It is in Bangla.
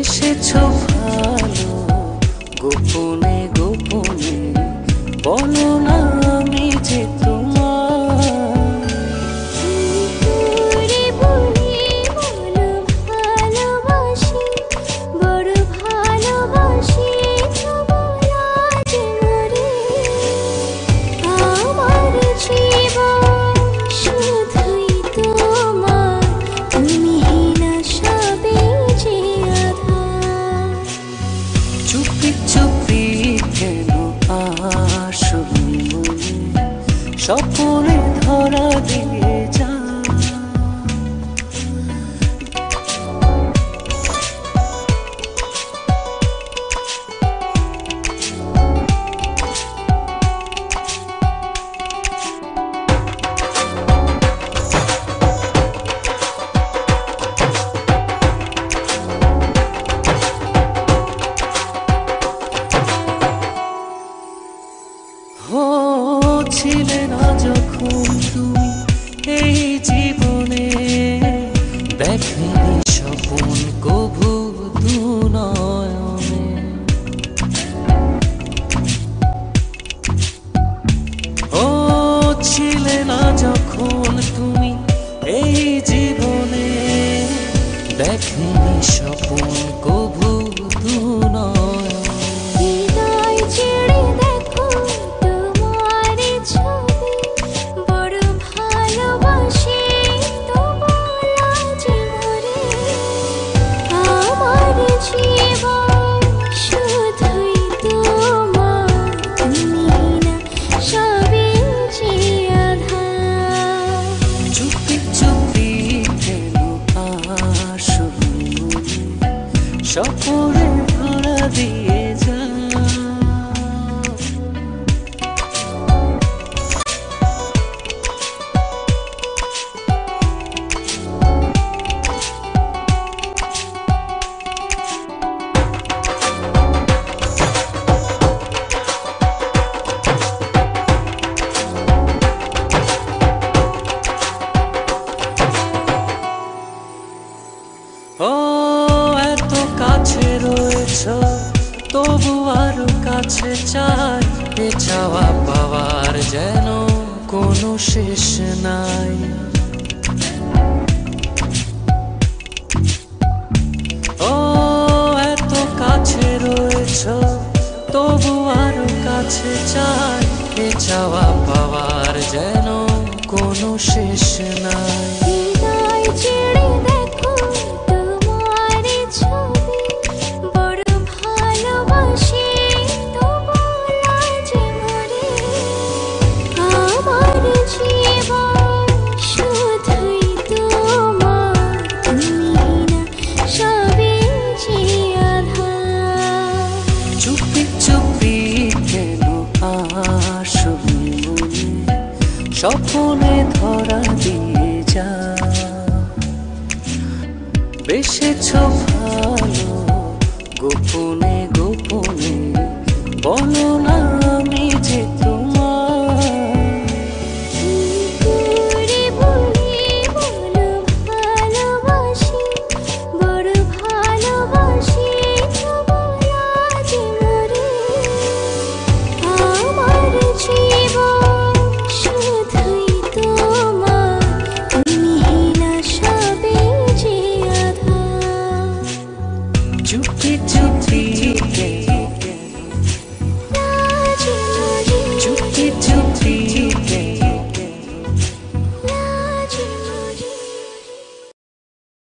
বেসেছো ভালো গোপনে গোপনে, বলো না আমি যে চুপি চুপি কেন আসবি মনে, স্বপ্নে ধরা দিয়ে যা। ছিলে না যখন তুমি এই জীবনে, দেখেনি স্বপন কভু দু নয়নে। ও ছিলে না যখন তুমি এই জীবনে, দেখেনি স্বপন কভু দু নয়নে। স্বপনে ধরা দিয়ে যা। ও এত কাছে রয়েছ তবু আরো কাছে চাই, এ চাওয়া পাওয়ার যেন কোনো শেষ নাই। ও এত কাছে রয়েছ তবু আরো কাছে চাই, এ চাওয়া পাওয়ার যেন কোনো শেষ নাই। চুপি চুপি কেন আসবি মনে, স্বপ্নে ধরা দিয়ে যা। বেসেছো